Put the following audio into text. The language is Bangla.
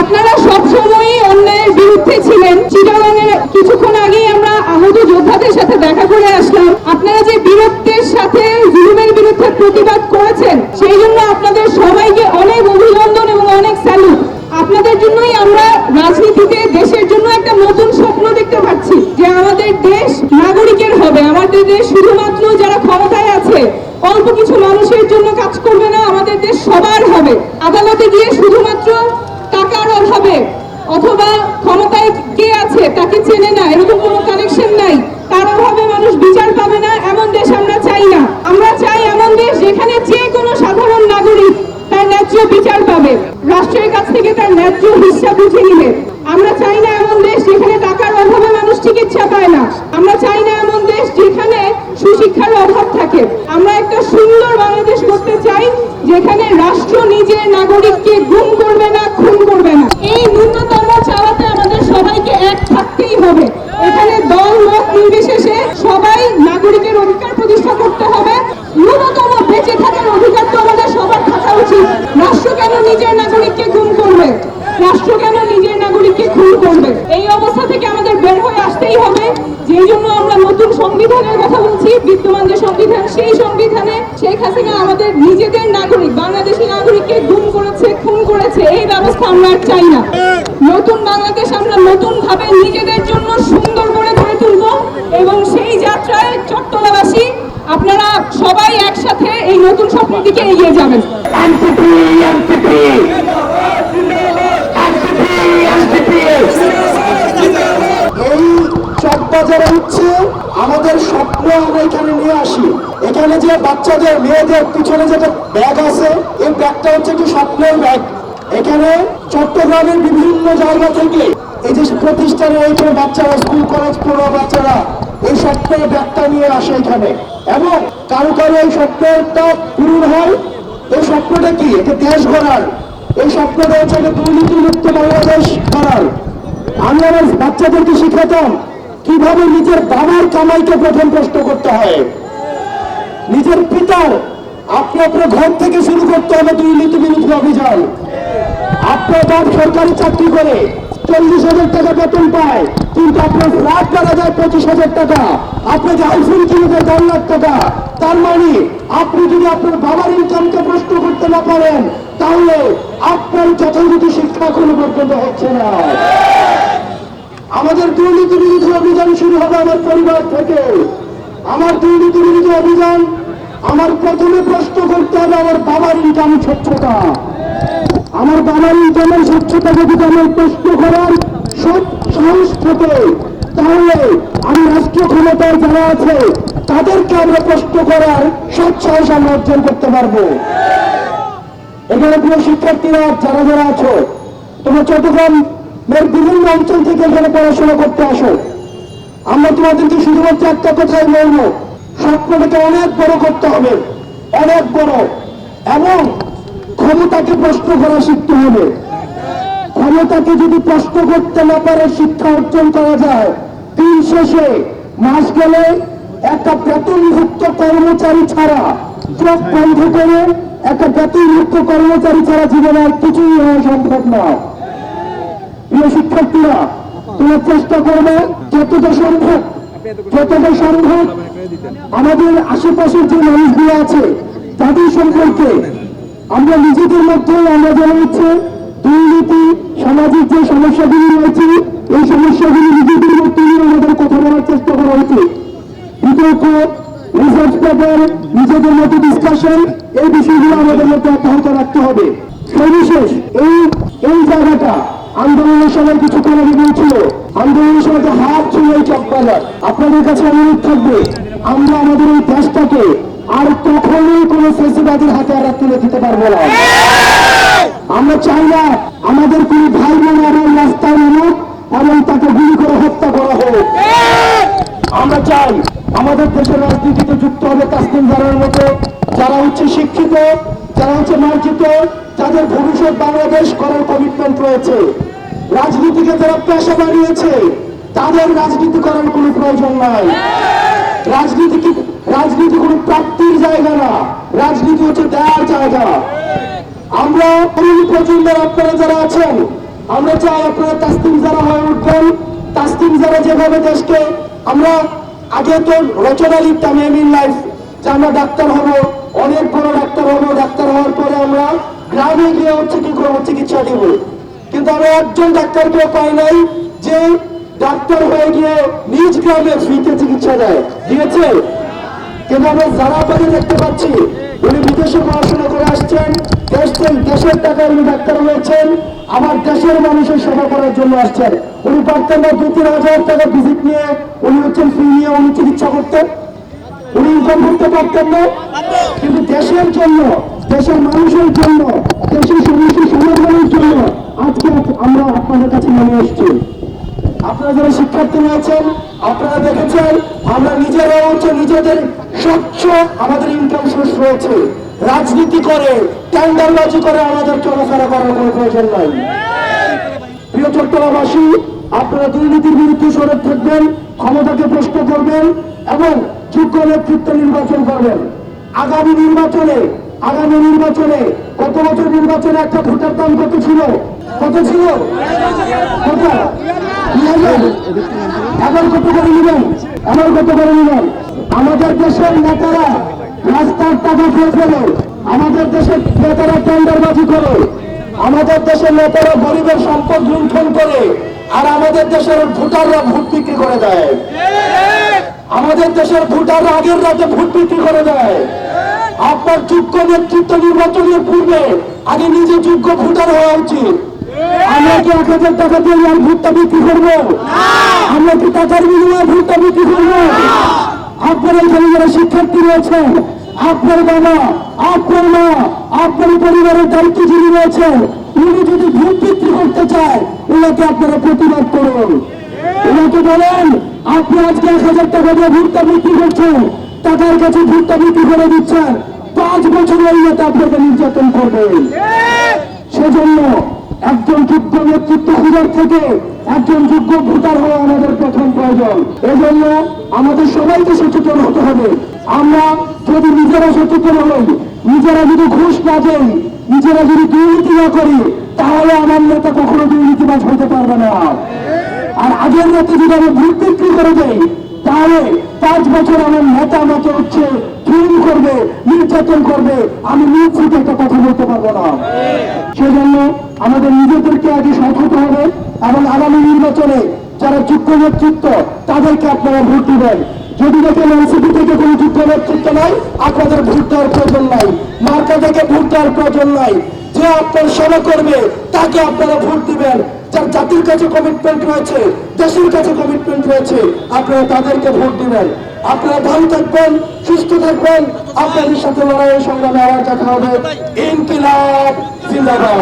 আপনারা সবসময়ই অন্যায়ের বিরুদ্ধে ছিলেন। চিটাগাংয়ের কিছুক্ষণ আগেই আমরা আহত যোদ্ধাদের সাথে দেখা করে আসলাম। আপনারা যে বীরত্বের সাথে জুলুমের বিরুদ্ধে প্রতিবাদ করেছেন, সেই জন্য আপনাদের সবাইকে অনেক অভিনন্দন এবং অনেক স্যালুট। আপনাদের জন্যই আমরা রাজনীতিতে দেশের জন্য একটা নতুন স্বপ্ন দেখতে পাচ্ছি, যে আমাদের দেশ নাগরিকের হবে। আমাদের দেশ শুধুমাত্র যারা ক্ষমতায় আছে অল্প কিছু মানুষের জন্য কাজ করবে না, আমাদের দেশ সবার হবে। আদালতে গিয়ে শুধুমাত্র টাকার অভাবে অথবা ক্ষমতায় কে আছে তাকে চেনে না, এরকম কোনো কানেকশন নাই, তার অভাবে মানুষ বিচার পাবে না, এমন দেশ আমরা চাই না। আমরা চাই এমন দেশ যেখানে যে কোনো সাধারণ নাগরিক তার ন্যায্য বিচার পাবে, রাষ্ট্রের কাছ থেকে তার ন্যায্য হিসাব বুঝে নিবে। আমরা চাই না এমন দেশ যেখানে টাকার অভাবে মানুষ চিকিৎসা পায় না। আমরা চাই না এমন দেশ যেখানে সুশিক্ষার অভাব থাকে। আমরা একটা সুন্দর বাংলাদেশ করতে চাই, যেখানে রাষ্ট্র নিজের নাগরিককে গুম করবে না, খুন করবে না। এই ন্যূনতম চাওয়াতে আমাদের সবাইকে এক থাকতেই হবে। এখানে দল মত নির্বিশেষে সবাই নাগরিকের অধিকার প্রতিষ্ঠা করতে হবে। ন্যূনতম বেঁচে থাকার অধিকার তো আমাদের সবার থাকা উচিত। রাষ্ট্র কেন নিজের নাগরিককে গুম করবে? রাষ্ট্র কেন নিজের নাগরিককে খুন করবে? এই অবস্থা থেকে আমাদের বের হয়ে আসতেই হবে। যেই জন্য আমরা নতুন সংবিধানের কথা বলছি। বিদ্যমান যে সংবিধান, সেই সংবিধানে শেখ হাসিনা আমাদের নিজেদের নাগরিক, বাংলাদেশি নাগরিককে গুম করেছে, খুন করেছে। এই ব্যবস্থা আমরা আর চাই না। নতুন বাংলাদেশ আমরা নতুন ভাবে নিজেদের জন্য সুন্দর করে গড়ে তুলব, এবং সেই যাত্রায় চট্টলাবাসী আপনারা সবাই একসাথে এই নতুন স্বপ্নের দিকে এগিয়ে যাবেন। এই চকবাজারে হচ্ছে আমাদের স্বপ্ন, আমরা এখানে নিয়ে আসি। এখানে যে বাচ্চাদের মেয়েদের পিছনে যেটা ব্যাগ আছে, এই ব্যাগটা হচ্ছে একটি স্বপ্নের ব্যাগ। এখানে চট্টগ্রামের বিভিন্ন জায়গা থেকে এই যে প্রতিষ্ঠানে এইখানে বাচ্চারা, স্কুল কলেজ পড়ুয়া বাচ্চারা এই স্বপ্নের ব্যাগটা নিয়ে আসে এখানে, এবং কারো কারো এই স্বপ্নটা পূরণ হয়। এই স্বপ্নটা কি? এটা দেশ গড়ার। এই স্বপ্নটা হচ্ছে একটা দুর্নীতিমুক্ত বাংলাদেশ করার। আমি আমার বাচ্চাদেরকে শিখাতাম কিভাবে নিজের বাবার কামাইকে প্রথম প্রশ্ন করতে হয়। নিজের পিতার, আপনি আপনার ঘর থেকে শুরু করতে হবে দুর্নীতি বিরোধী অভিযান। আপনার বাপ সরকারি চাকরি করে 40,000 টাকা বেতন পায়, কিন্তু আপনার ফ্ল্যাট করা যায় 25,000 টাকা, আপনাকে আইফোন কিনে দেয় 10 লাখ টাকা। তার মানে আপনি যদি আপনার বাবার ইনকামকে প্রশ্ন করতে না পারেন, তাহলে আপনার যথাযথ শিক্ষা এখনো পর্যন্ত হচ্ছে না। আমাদের দুর্নীতি বিরোধী অভিযান শুরু হবে আমার পরিবার থেকে। আমার দুর্নীতি বিরোধী অভিযান, আমার প্রথমে প্রশ্ন করতে হবে আমার বাবার ইনকাম স্বচ্ছতা। আমার বাবার ইনকামের স্বচ্ছতা যদি আমার প্রশ্ন করার সব সাহস থাকে, তাহলে আমি রাষ্ট্র ক্ষমতায় যারা আছে তাদেরকে আমরা প্রশ্ন করার সব সাহস আমরা অর্জন করতে পারবো। এখানে প্রিয় শিক্ষার্থীরা যারা যারা আছো, তোমরা চট্টগ্রামের বিভিন্ন অঞ্চল থেকে এখানে পড়াশোনা করতে আসো। আমরা তোমাদেরকে শুধুমাত্র একটা কথাই বলবো, স্বপ্নটাকে অনেক বড় করতে হবে, অনেক বড়, এবং ক্ষমতাকে প্রশ্ন করা শিখতে হবে। ক্ষমতাকে যদি প্রশ্ন করতে না পারে শিক্ষা অর্জন করা যায়, দিন শেষে মাস গেলে একটা বেতনভুক্ত কর্মচারী ছাড়া, জব বন্ধ করে একটা বেতনভুক্ত কর্মচারী ছাড়া জীবনে আর কিছুই হওয়া সম্ভব না। প্রিয় শিক্ষার্থীরা, তোমরা চেষ্টা করবে যতটা সম্ভব আমাদের আশেপাশের যে মানুষগুলো আছে তাদের সম্পর্কে আমরা নিজেদের মধ্যে আমরা জানা হচ্ছে দুর্নীতি, সামাজিক যে সমস্যাগুলি রয়েছে, এই সমস্যাগুলি নিজেদের মধ্যে নিয়ে আমাদের কথা বলার চেষ্টা করা উচিত। বিতর্ক, রিসার্চ পেপার, নিজেদের মধ্যে ডিসকাশন, এই বিষয়গুলো আমাদের মধ্যে অব্যাহত রাখতে হবে। সর্বশেষ এই জায়গাটা আন্দোলনের সময় কিছু করা গিয়েছিল, আন্দোলনের সময় যে হাত ছিল এই চকবাজার। আপনাদের কাছে অনুরোধ থাকবে, আমরা আমাদের এই দেশটাকে আর কখনোই কোন ফেসিবাদের হাতে আর তুলে দিতে পারবো না। আমরা চাই না আমাদের কোন ভাই বোন আবার রাস্তায় নামুক এবং তাকে গুলি করে হত্যা করা হোক। আমরা চাই আমাদের দেশের রাজনীতিতে যুক্ত হবে তাসনিম জারার মতো যারা হচ্ছে শিক্ষিত, যারা হচ্ছে মার্জিত, যাদের ভবিষ্যৎ বাংলাদেশ করার কমিটমেন্ট রয়েছে। রাজনীতিকে যারা পেশা বানিয়েছে, তাদের রাজনীতি করার কোনো প্রয়োজন নাই। রাজনীতি কোনো প্রাপ্তির জায়গা না, রাজনীতি হচ্ছে দেওয়ার জায়গা। আমরা তরুণ প্রজন্মের আপনারা যারা আছেন, আমরা চাই আপনারা তাসলিম যারা হয়ে উঠবেন। তাসলিম যারা যেভাবে দেশকে, আমরা আগে তো রচনা লিখতাম এম ইন লাইফ, যে আমরা ডাক্তার হব, অনেক বড় ডাক্তার হব, ডাক্তার হওয়ার পরে আমরা গ্রামে গিয়ে হচ্ছে কি করবো, চিকিৎসা দিব। কিন্তু আমরা একজন ডাক্তারকেও পাই নাই যে ডাক্তার হয়ে গিয়ে নিজ গ্রামে ফ্রিতে চিকিৎসা দেয়, দিয়েছে। কিন্তু আমরা যারা আপনাকে দেখতে পাচ্ছি, উনি বিদেশে পড়াশোনা করে আসছেন, দেশের টাকায় উনি ডাক্তার হয়েছেন, আমার দেশের মানুষের সেবা করার জন্য আসছেন। উনি পারতেন না 2-3 হাজার টাকা ভিজিট নিয়ে উনি হচ্ছেন ফি নিয়ে উনি চিকিৎসা করতেন, উনি ইনকাম করতে পারতেন না। কিন্তু দেশের জন্য, দেশের মানুষের জন্য, দেশের সমস্যা সমাধানের জন্য আজকে আমরা আপনাদের কাছে নেমে এসেছি। আপনারা যারা শিক্ষার্থী রয়েছেন, আপনারা দেখেছেন আমরা নিজেরাও হচ্ছে নিজেদের স্বচ্ছ আমাদের ইনকাম সোর্স রয়েছে। রাজনীতি করে, টেন্ডারবাজি করে আমাদের চলাফেরা করার কোনো প্রয়োজন নাই। প্রিয় চট্টগ্রামবাসী, আপনারা দুর্নীতির বিরুদ্ধে সরব থাকবেন, ক্ষমতাকে প্রশ্ন করবেন এবং যোগ্য নেতৃত্ব নির্বাচন করবেন। আগামী নির্বাচনে গত বছর নির্বাচনে একটা ভোটার দাম কত ছিল? কত ছিল? কত? 2000? এখন কত করে নেবেন? আমাদের দেশের নেতারা রাস্তার টাকা খেয়ে ফেলে, আমাদের দেশের নেতারা টেন্ডারবাজি করে, আমাদের দেশের নেতারা গরিবের সম্পদ লুণ্ঠন করে, আর আমাদের দেশের ভোটাররা ভোট বিক্রি করে দেয়। আমাদের দেশের ভোটাররা আগের রাতে ভোট বিক্রি করে দেয়। আপনার যোগ্য নেতৃত্ব নির্বাচনের পূর্বে আগে নিজে যোগ্য ভোটার হওয়া উচিত। আমরা কি 1000 টাকা দিয়ে আর ভোটটা বিক্রি করবো? আমরা কি টাকার বিনিময়ে ভোটটা বিক্রি করবো? আপনার এখানে যারা শিক্ষার্থী রয়েছেন, আপনার বাবা, আপনার মা, আপনার পরিবারের দায়িত্বজীবী রয়েছেন, উনি যদি ভোট বিক্রি করতে চায়, ওনাকে আপনারা প্রতিবাদ করুন। ওনাকে বলেন, আপনি আজকে 1000 টাকা দিয়ে ভোটটা বিক্রি করছেন, টাকার কাছে ভোটটা বিক্রি করে দিচ্ছেন, 5 বছর ওই নেতা আপনাকে নির্যাতন করবেন। সেজন্য একজন যোগ্য নেতৃত্ব খোঁজার থেকে একজন যোগ্য ভোটার হওয়া আমাদের প্রথম প্রয়োজন। এজন্য আমাদের সবাইকে সচেতন হতে হবে। আমরা যদি নিজেরা সচেতন হই, নিজেরা যদি ঘুষ না দেই, নিজেরা যদি দুর্নীতি না করি, তাহলে আমার নেতা কখনো দুর্নীতিবাজ হতে পারবে না। আর আগের নেতা যদি আমি ভোট বিক্রি করে দেই, তাহলে 5 বছর আমার নেতা আমাকে হচ্ছে খুন করবে, নির্যাতন করবে, আমি নিজ থেকে একটা কথা বলতে পারবো না। সেজন্য আমাদের নিজেদেরকে আগে সৎ হতে হবে এবং আগামী নির্বাচনে যারা যোগ্য নেতৃত্ব তাদেরকে আপনারা ভোট দিবেন। যদি দেখেন এনসিপি থেকে কোনো যোগ্য নেতৃত্ব নাই, আপনাদের ভোট দেওয়ার প্রয়োজন নাই, মার্কা থেকে ভোট দেওয়ার প্রয়োজন নাই। যে আপনার সেবা করবে তাকে আপনারা ভোট দিবেন। যার জাতির কাছে কমিটমেন্ট রয়েছে, দেশের কাছে কমিটমেন্ট রয়েছে, আপনারা তাদেরকে ভোট দিবেন। আপনারা ভালো থাকবেন, সুস্থ থাকবেন। আপনাদের সাথে লড়াইয়ের সংগ্রামে আবার দেখা হবে। ইনকিলাব জিন্দাবাদ।